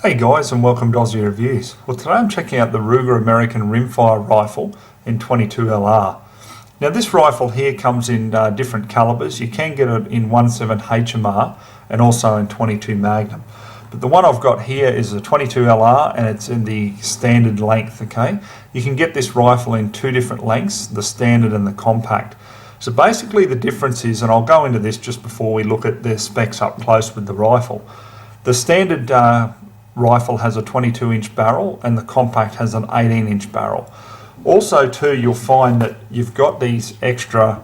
Hey guys, and welcome to Ozzie Reviews. Well, today I'm checking out the Ruger American Rimfire rifle in 22LR. Now this rifle here comes in different calibers. You can get it in 17 HMR and also in 22 Magnum. But the one I've got here is a 22LR and it's in the standard length, okay? You can get this rifle in two different lengths, the standard and the compact. So basically the difference is, and I'll go into this just before we look at the specs up close with the rifle. The standard rifle has a 22-inch barrel and the compact has an 18-inch barrel. Also too, you'll find that you've got these extra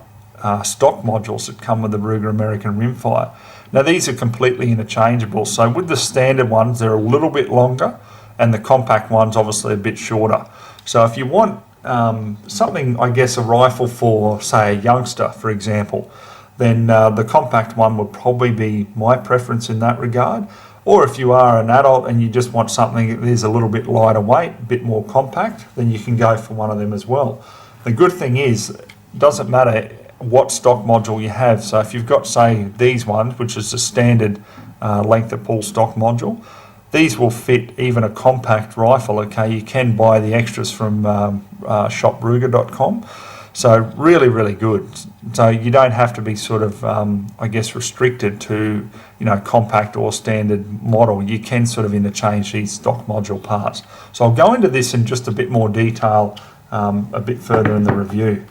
stock modules that come with the Ruger American Rimfire. Now these are completely interchangeable, so with the standard ones they're a little bit longer and the compact ones obviously a bit shorter. So if you want something, I guess a rifle for say a youngster for example, then the compact one would probably be my preference in that regard. Or if you are an adult and you just want something that is a little bit lighter weight, a bit more compact, then you can go for one of them as well. The good thing is, it doesn't matter what stock module you have. So if you've got, say, these ones, which is the standard length of pull stock module, these will fit even a compact rifle, okay? You can buy the extras from shopruger.com. So really, really good. So you don't have to be sort of, I guess, restricted to, you know, compact or standard model. You can sort of interchange these stock module parts. So I'll go into this in just a bit more detail a bit further in the review.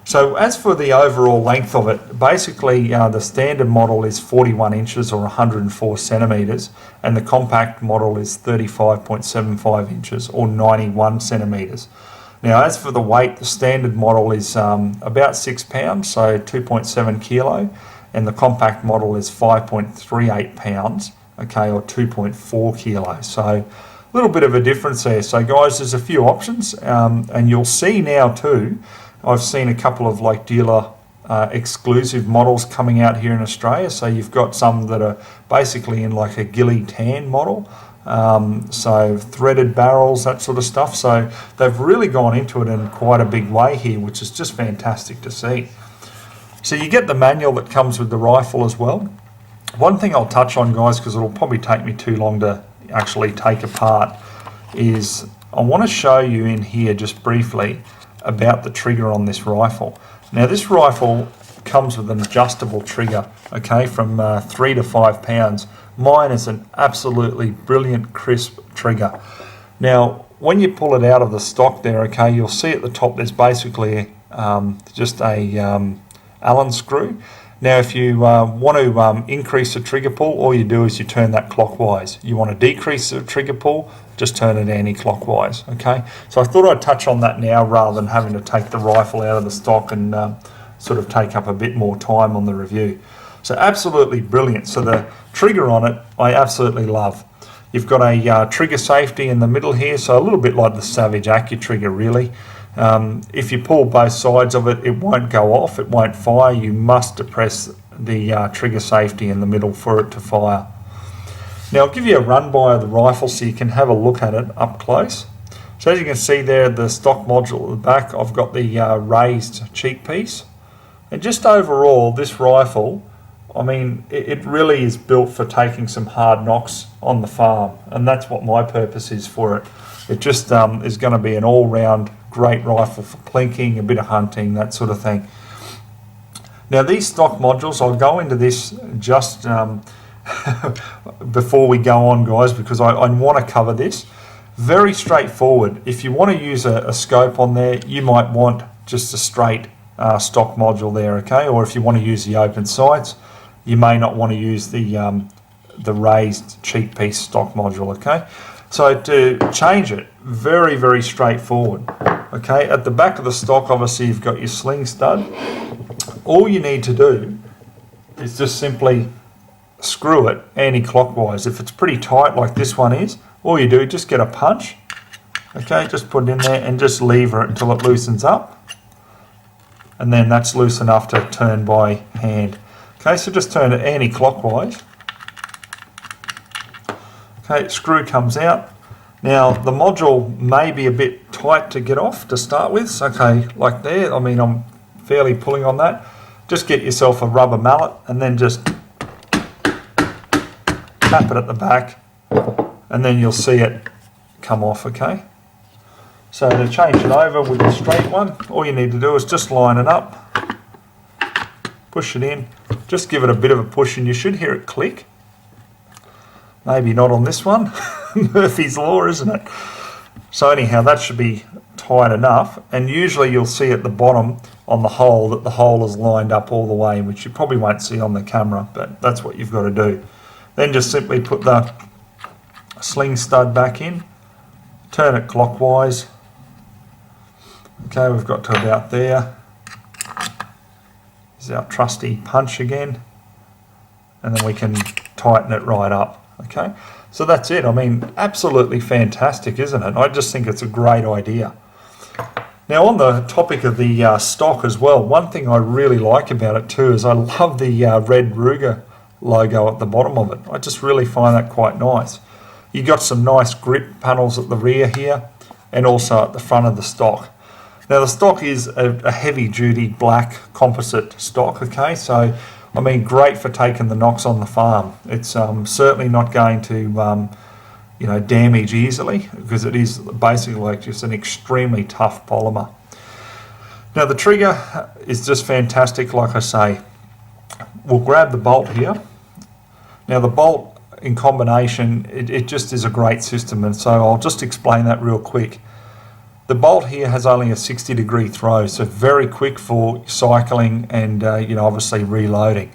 So as for the overall length of it, basically the standard model is 41 inches or 104 centimetres and the compact model is 35.75 inches or 91 centimetres. Now as for the weight, the standard model is about 6 pounds, so 2.7 kilo, and the compact model is 5.38 pounds, okay, or 2.4 kilos. So a little bit of a difference there. So guys, there's a few options, and you'll see now too, I've seen a couple of like dealer exclusive models coming out here in Australia. So you've got some that are basically in like a ghillie tan model. So threaded barrels, that sort of stuff. So they've really gone into it in quite a big way here, which is just fantastic to see. So you get the manual that comes with the rifle as well. One thing I'll touch on, guys, because it'll probably take me too long to actually take apart, is I want to show you in here just briefly about the trigger on this rifle. Now this rifle comes with an adjustable trigger, okay, from 3 to 5 pounds. Mine is an absolutely brilliant crisp trigger. Now when you pull it out of the stock there, okay, you'll see at the top there's basically just a Allen screw. Now if you want to increase the trigger pull, all you do is you turn that clockwise. You want to decrease the trigger pull, just turn it anti-clockwise, okay? So I thought I'd touch on that now rather than having to take the rifle out of the stock and sort of take up a bit more time on the review. So absolutely brilliant. So the trigger on it, I absolutely love. You've got a trigger safety in the middle here, so a little bit like the Savage AccuTrigger really. If you pull both sides of it, it won't go off, it won't fire. You must depress the trigger safety in the middle for it to fire. Now I'll give you a run by of the rifle so you can have a look at it up close. So as you can see there, the stock module at the back, I've got the raised cheek piece. And just overall, this rifle, I mean, it really is built for taking some hard knocks on the farm. And that's what my purpose is for it. It just is going to be an all-round great rifle for plinking, a bit of hunting, that sort of thing. Now these stock modules, I'll go into this just before we go on, guys, because I want to cover this. Very straightforward. If you want to use a scope on there, you might want just a straight stock module there, okay? Or if you want to use the open sights, you may not want to use the raised cheek piece stock module, okay? So to change it, very, very straightforward, okay? At the back of the stock, obviously, you've got your sling stud. All you need to do is just simply screw it anti-clockwise. If it's pretty tight like this one is, all you do, just get a punch, okay, just put it in there and just lever it until it loosens up, and then that's loose enough to turn by hand. Okay, so just turn it anti-clockwise. Okay, screw comes out. Now the module may be a bit tight to get off to start with, so, okay, like there, I mean I'm fairly pulling on that. Just get yourself a rubber mallet and then just tap it at the back, and then you'll see it come off, okay? So to change it over with a straight one, all you need to do is just line it up, push it in, just give it a bit of a push and you should hear it click. Maybe not on this one, Murphy's Law, isn't it? So anyhow, that should be tight enough, and usually you'll see at the bottom on the hole that the hole is lined up all the way, which you probably won't see on the camera, but that's what you've got to do. Then just simply put the sling stud back in, turn it clockwise. Okay, we've got to about there. This is our trusty punch again, and then we can tighten it right up. Okay, so that's it. I mean, absolutely fantastic, isn't it? I just think it's a great idea. Now on the topic of the stock as well, one thing I really like about it too is I love the red Ruger logo at the bottom of it. I just really find that quite nice. You got some nice grip panels at the rear here and also at the front of the stock. Now the stock is a heavy duty black composite stock, okay, so I mean great for taking the knocks on the farm. It's certainly not going to you know, damage easily because it is basically like just an extremely tough polymer. Now the trigger is just fantastic, like I say. We'll grab the bolt here. Now the bolt in combination, it just is a great system, and so I'll just explain that real quick. The bolt here has only a 60-degree throw, so very quick for cycling and you know, obviously reloading.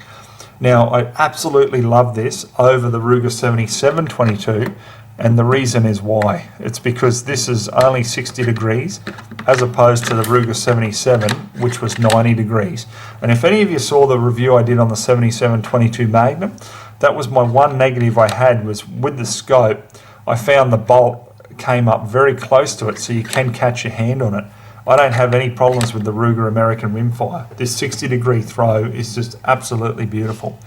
Now I absolutely love this over the Ruger 77-22, and the reason is why. It's because this is only 60 degrees as opposed to the Ruger 77, which was 90 degrees. And if any of you saw the review I did on the 77-22 Magnum, that was my one negative I had, was with the scope, I found the bolt came up very close to it, so you can catch your hand on it. I don't have any problems with the Ruger American Rimfire. This 60-degree throw is just absolutely beautiful.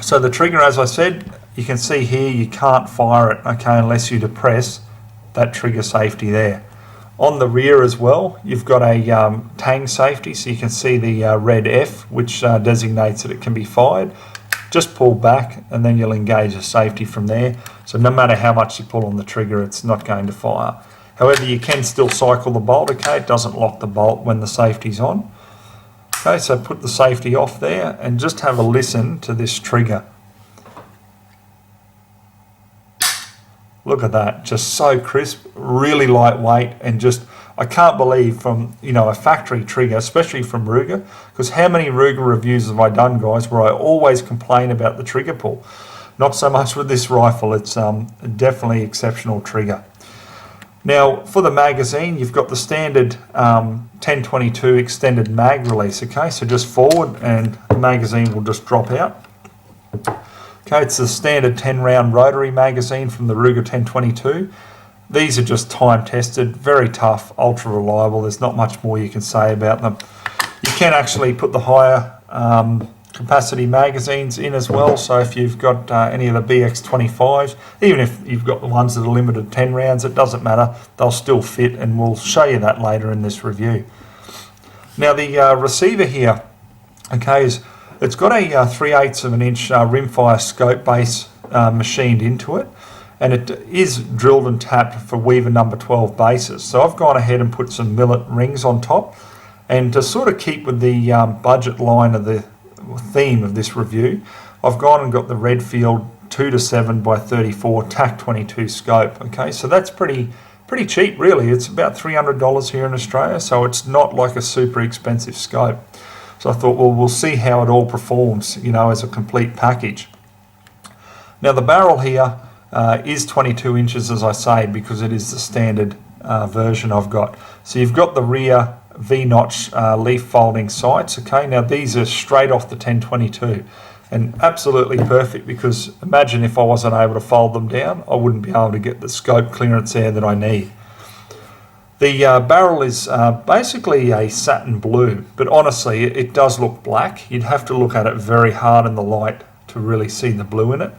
So the trigger, as I said, you can see here you can't fire it, okay, unless you depress that trigger safety there. On the rear as well, you've got a tang safety, so you can see the red F, which designates that it can be fired. Just pull back and then you'll engage the safety from there. So no matter how much you pull on the trigger, it's not going to fire. However, you can still cycle the bolt, okay? It doesn't lock the bolt when the safety's on. Okay, so put the safety off there and just have a listen to this trigger. Look at that, just so crisp, really lightweight, and just, I can't believe from, you know, a factory trigger, especially from Ruger, because how many Ruger reviews have I done, guys, where I always complain about the trigger pull? Not so much with this rifle, it's definitely exceptional trigger. Now, for the magazine, you've got the standard 10-22 extended mag release, okay, so just forward and the magazine will just drop out. Okay, it's the standard 10-round rotary magazine from the Ruger 10-22. These are just time tested, very tough, ultra reliable. There's not much more you can say about them. You can actually put the higher capacity magazines in as well, so if you've got any of the BX25s, even if you've got the ones that are limited 10 rounds, it doesn't matter, they'll still fit, and we'll show you that later in this review. Now the receiver here, okay, it's got a 3/8 of an inch rimfire scope base machined into it, and it is drilled and tapped for Weaver number 12 bases. So I've gone ahead and put some millet rings on top, and to sort of keep with the budget line of the theme of this review, I've gone and got the Redfield 2-7 by 34 TAC 22 scope. Okay, so that's pretty cheap really. It's about $300 here in Australia, so it's not like a super expensive scope. So I thought, well, we'll see how it all performs, you know, as a complete package. Now the barrel here is 22 inches, as I say, because it is the standard version I've got. So you've got the rear V-notch leaf folding sights. Okay, now these are straight off the 1022 and absolutely perfect, because imagine if I wasn't able to fold them down, I wouldn't be able to get the scope clearance there that I need. The barrel is basically a satin blue, but honestly it does look black. You'd have to look at it very hard in the light to really see the blue in it.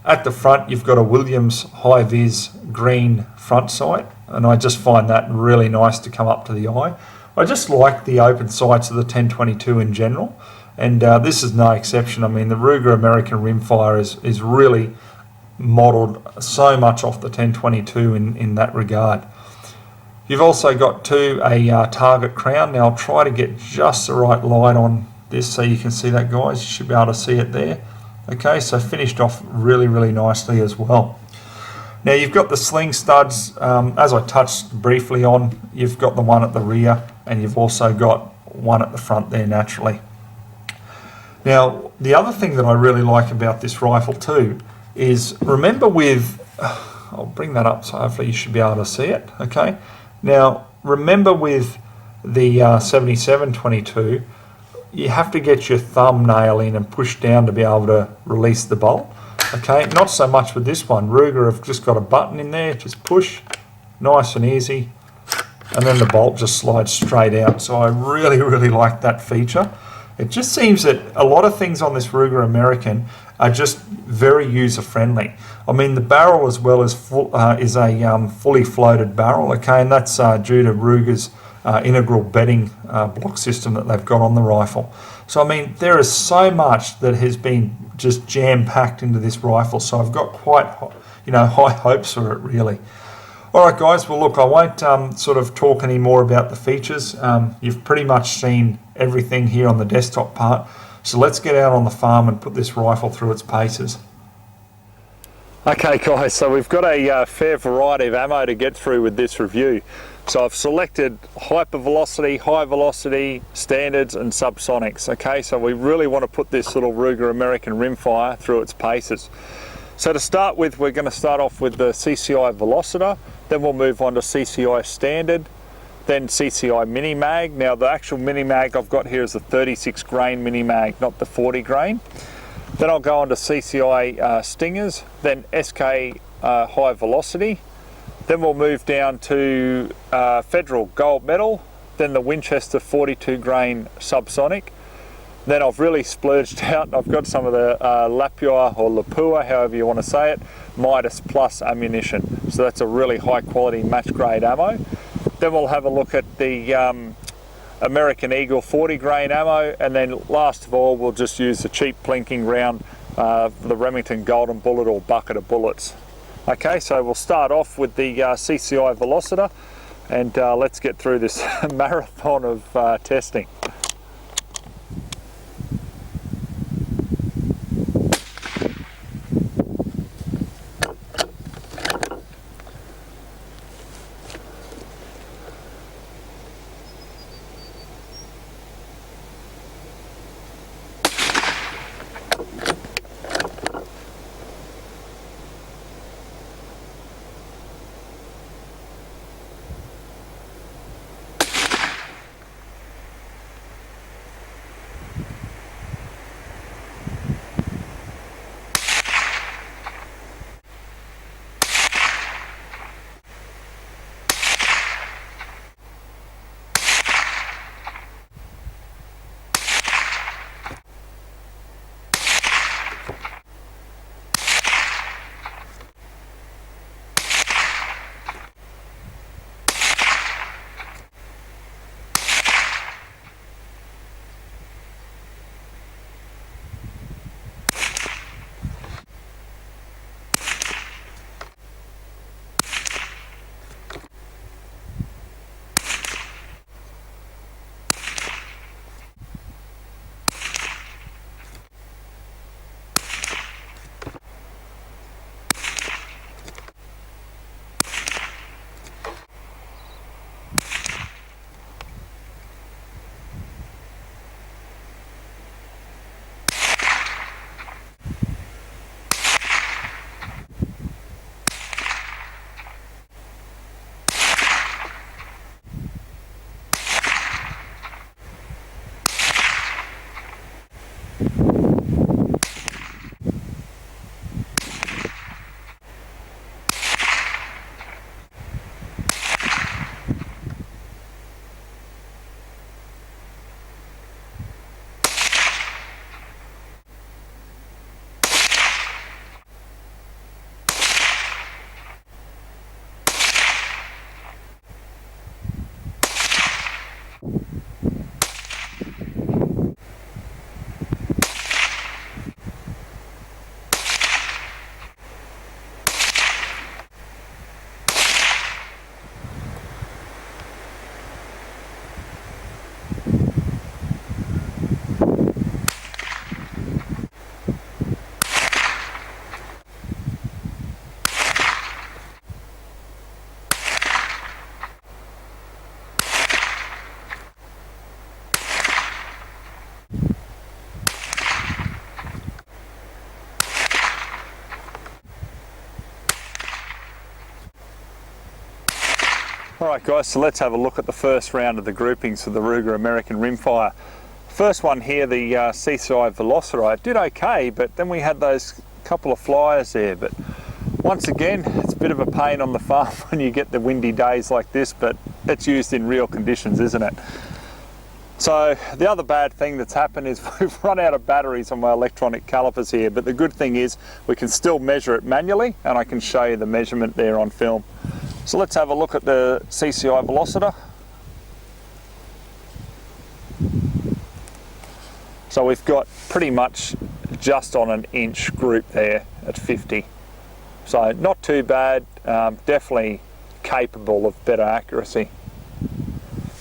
At the front you've got a Williams hi-viz green front sight, and I just find that really nice to come up to the eye. I just like the open sights of the 1022 in general, and this is no exception. I mean, the Ruger American Rimfire is really modelled so much off the 1022 in that regard. You've also got a target crown. Now I'll try to get just the right light on this so you can see that, guys. You should be able to see it there. Okay, so finished off really nicely as well. Now you've got the sling studs, as I touched briefly on. You've got the one at the rear, and you've also got one at the front there naturally. Now the other thing that I really like about this rifle too is, remember with, I'll bring that up so hopefully you should be able to see it. Okay, now remember with the 77-22, you have to get your thumbnail in and push down to be able to release the bolt. Okay, not so much with this one. Ruger have just got a button in there, just push, nice and easy, and then the bolt just slides straight out. So I really like that feature. It just seems that a lot of things on this Ruger American are just very user friendly. I mean, the barrel as well is a fully floated barrel, okay, and that's due to Ruger's integral bedding block system that they've got on the rifle. So I mean, there is so much that has been just jam-packed into this rifle, so I've got quite high hopes for it really. Alright guys, well look, I won't sort of talk any more about the features. You've pretty much seen everything here on the desktop part, so let's get out on the farm and put this rifle through its paces. Okay guys, so we've got a fair variety of ammo to get through with this review. So I've selected hypervelocity, high velocity, standards and subsonics. Okay, so we really want to put this little Ruger American Rimfire through its paces. So to start with, we're going to start off with the CCI Velocitor, then we'll move on to CCI Standard, then CCI Mini-Mag. Now the actual Mini-Mag I've got here is the 36 grain Mini-Mag, not the 40 grain. Then I'll go on to CCI Stingers, then SK High Velocity. Then we'll move down to Federal Gold Medal, then the Winchester 42 grain subsonic. Then I've really splurged out. I've got some of the Lapua or Lapua, however you want to say it, Midas Plus ammunition. So that's a really high quality match grade ammo. Then we'll have a look at the American Eagle 40 grain ammo, and then last of all we'll just use the cheap plinking round, the Remington Golden Bullet or bucket of bullets. Okay, so we'll start off with the CCI Velocitor, and let's get through this marathon of testing. Alright guys, so let's have a look at the first round of the groupings of the Ruger American Rimfire. First one here, the CCI Velocitor. It did okay, but then we had those couple of flyers there. But once again, it's a bit of a pain on the farm when you get the windy days like this, but it's used in real conditions, isn't it? So the other bad thing that's happened is we've run out of batteries on my electronic calipers here, but the good thing is we can still measure it manually, and I can show you the measurement there on film. So let's have a look at the CCI Velocitor. So we've got pretty much just on an inch group there at 50. So not too bad, definitely capable of better accuracy.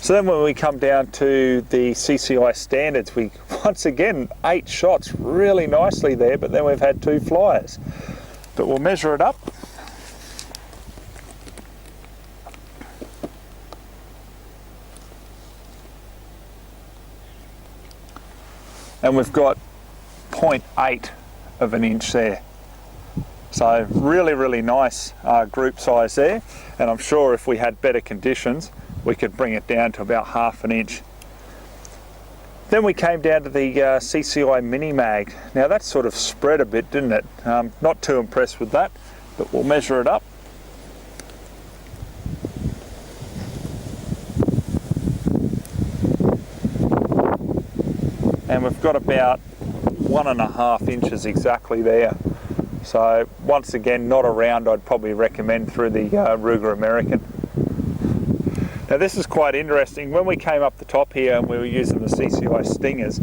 So then when we come down to the CCI Standards, we once again 8 shots really nicely there, but then we've had 2 flyers. But we'll measure it up. And we've got 0.8 of an inch there. So really nice group size there, and I'm sure if we had better conditions we could bring it down to about ½ an inch. Then we came down to the CCI Mini-Mag. Now that sort of spread a bit, didn't it? Not too impressed with that, but we'll measure it up. And we've got about 1½ inches exactly there. So once again, not a round I'd probably recommend through the Ruger American. Now this is quite interesting. When we came up the top here and we were using the CCI Stingers,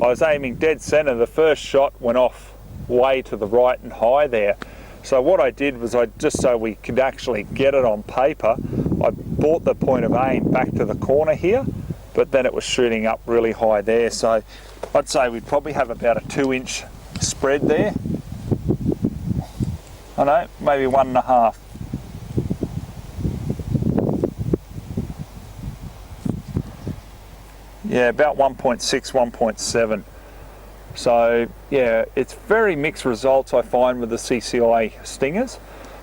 I was aiming dead center. The first shot went off way to the right and high there. So what I did was, just so we could actually get it on paper, I brought the point of aim back to the corner here, but then it was shooting up really high there. So I'd say we'd probably have about a 2-inch spread there. I know, maybe 1½. Yeah, about 1.6, 1.7. So yeah, it's very mixed results I find with the CCI Stingers.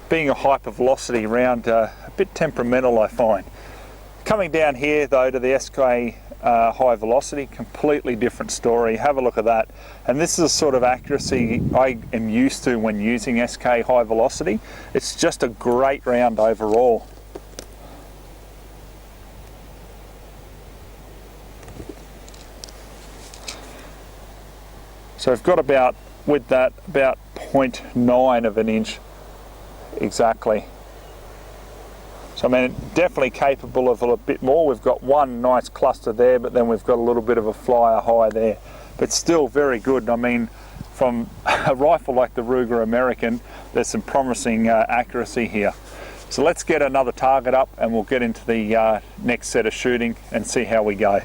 Being a hypervelocity round, a bit temperamental I find. Coming down here though to the SK high velocity, completely different story. Have a look at that. And this is the sort of accuracy I am used to when using SK high velocity. It's just a great round overall. So I've got about, with that, about 0.9 of an inch exactly. So I mean, definitely capable of a bit more. We've got one nice cluster there, but then we've got a little bit of a flyer high there. But still very good. I mean, from a rifle like the Ruger American, there's some promising accuracy here. So let's get another target up and we'll get into the next set of shooting and see how we go.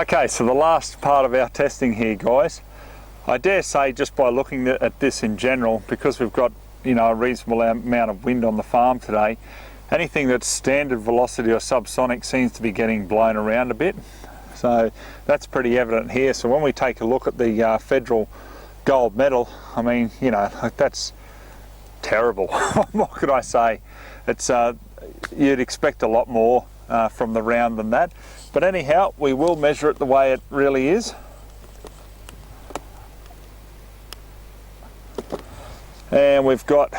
Okay, so the last part of our testing here, guys, I dare say just by looking at this in general, because we've got, you know, a reasonable amount of wind on the farm today, anything that's standard velocity or subsonic seems to be getting blown around a bit. So that's pretty evident here. So when we take a look at the federal gold medal, I mean, you know, that's terrible. What could I say? It's you'd expect a lot more from the round than that. But anyhow, we will measure it the way it really is. And we've got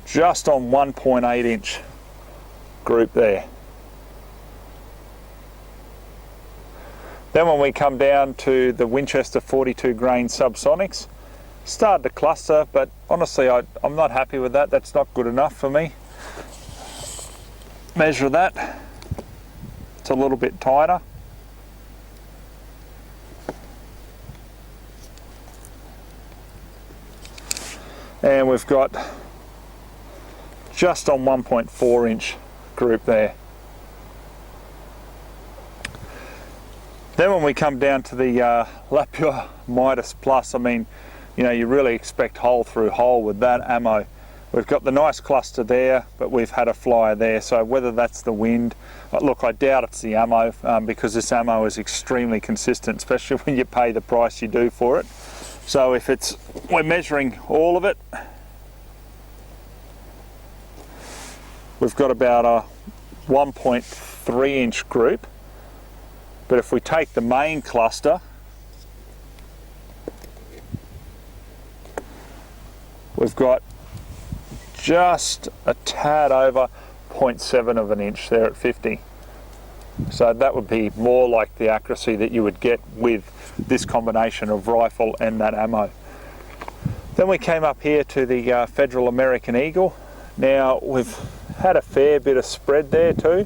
just on 1.8 inch group there. Then when we come down to the Winchester 42 grain subsonics, started to cluster, but honestly I'm not happy with that. That's not good enough for me. Measure that. It's a little bit tighter. And we've got just on 1.4 inch group there. Then when we come down to the Lapua Midas Plus, I mean, you know, you really expect hole through hole with that ammo. We've got the nice cluster there, but we've had a flyer there, so whether that's the wind, look, I doubt it's the ammo, because this ammo is extremely consistent, especially when you pay the price you do for it. So if we're measuring all of it, we've got about a 1.3 inch group, but if we take the main cluster, we've got just a tad over 0.7 of an inch there at 50. So that would be more like the accuracy that you would get with this combination of rifle and that ammo. Then we came up here to the Federal American Eagle. Now we've had a fair bit of spread there too.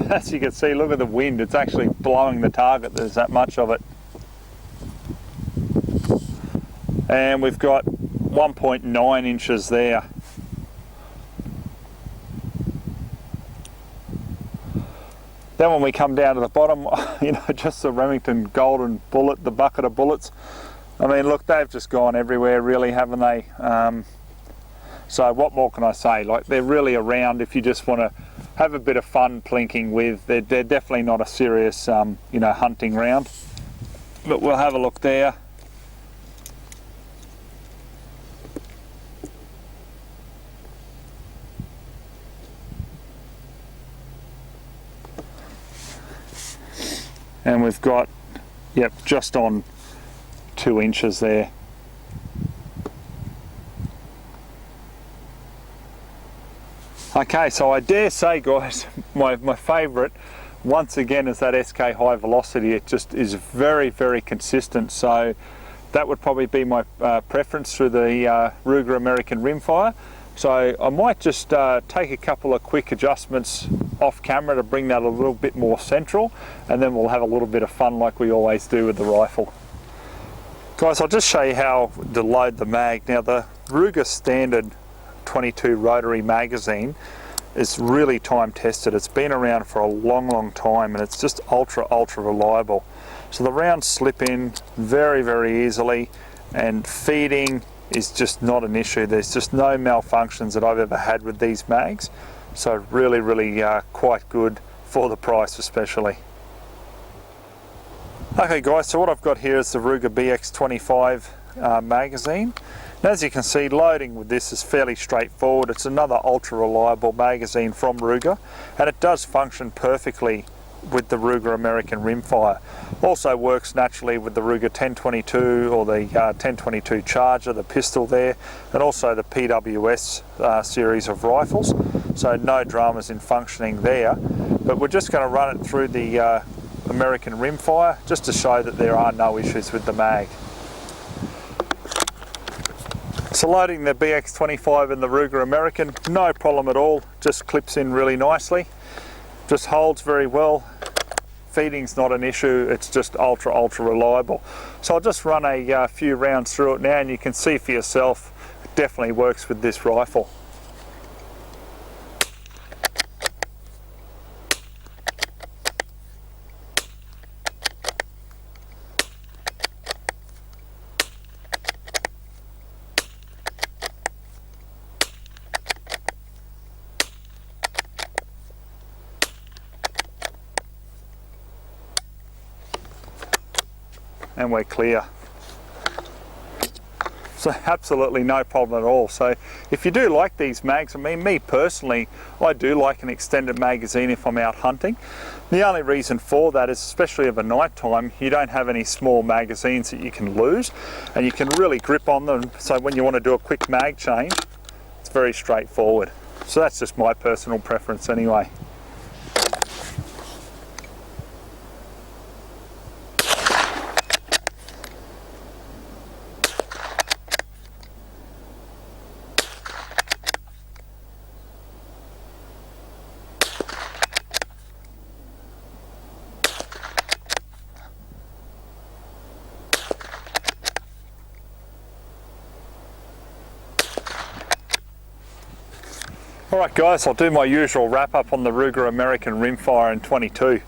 As you can see, look at the wind, it's actually blowing the target, there's that much of it. And we've got 1.9 inches there. Then when we come down to the bottom, you know, just the Remington golden bullet, the bucket of bullets. I mean, look, they've just gone everywhere really, haven't they? So what more can I say? Like, they're really around if you just want to have a bit of fun plinking with. They're definitely not a serious, you know, hunting round. But we'll have a look there. And we've got, yep, just on 2 inches there. Okay, so I dare say, guys, my favourite, once again, is that SK High Velocity. It just is very, very consistent. So that would probably be my preference through the Ruger American Rimfire. So I might just take a couple of quick adjustments off camera to bring that a little bit more central, and then we'll have a little bit of fun like we always do with the rifle. Guys, I'll just show you how to load the mag. Now, the Ruger Standard 22 rotary magazine is really time tested. It's been around for a long time, and it's just ultra reliable. So the rounds slip in very, very easily, and feeding is just not an issue. There's just no malfunctions that I've ever had with these mags. So really quite good for the price especially. Okay guys, so what I've got here is the Ruger BX25 magazine. And as you can see, loading with this is fairly straightforward. It's another ultra reliable magazine from Ruger, and it does function perfectly with the Ruger American Rimfire. Also works naturally with the Ruger 1022 or the 1022 Charger, the pistol there, and also the PWS series of rifles. So no dramas in functioning there. But we're just going to run it through the American Rimfire just to show that there are no issues with the mag. So loading the BX25 and the Ruger American, no problem at all, just clips in really nicely. Just holds very well. Feeding's not an issue, it's just ultra reliable. So I'll just run a few rounds through it now, and you can see for yourself, it definitely works with this rifle. and we're clear. So absolutely no problem at all. So if you do like these mags, I mean, me personally, I do like an extended magazine if I'm out hunting. The only reason for that is, especially of a night time, you don't have any small magazines that you can lose, and you can really grip on them. So when you want to do a quick mag change, it's very straightforward. So that's just my personal preference anyway. Alright guys, I'll do my usual wrap up on the Ruger American Rimfire in 22.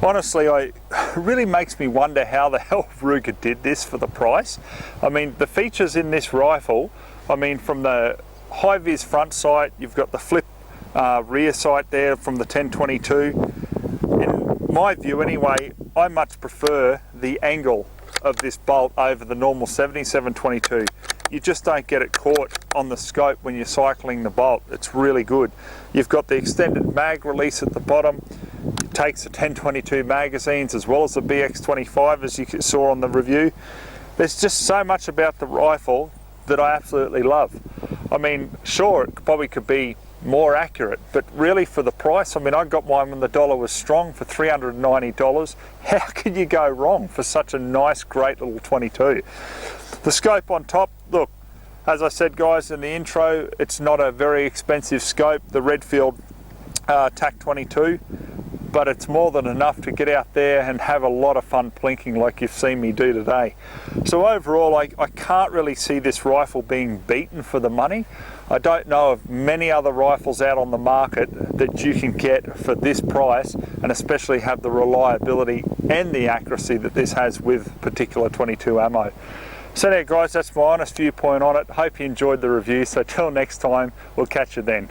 Honestly, it really makes me wonder how the hell Ruger did this for the price. I mean, the features in this rifle, I mean, from the hi-viz front sight, you've got the flip rear sight there from the 1022. In my view anyway, I much prefer the angle of this bolt over the normal 7722. You just don't get it caught on the scope when you're cycling the bolt. It's really good. You've got the extended mag release at the bottom. It takes the 1022 magazines as well as the BX25, as you saw on the review. There's just so much about the rifle that I absolutely love. I mean, sure, it probably could be more accurate, but really for the price, I mean, I got mine when the dollar was strong for $390. How can you go wrong for such a nice, great little 22? The scope on top, look, as I said guys in the intro, it's not a very expensive scope, the Redfield TAC 22, but it's more than enough to get out there and have a lot of fun plinking like you've seen me do today. So overall, I can't really see this rifle being beaten for the money. I don't know of many other rifles out on the market that you can get for this price, and especially have the reliability and the accuracy that this has with particular 22 ammo. So there guys, that's my honest viewpoint on it. Hope you enjoyed the review. So till next time, we'll catch you then.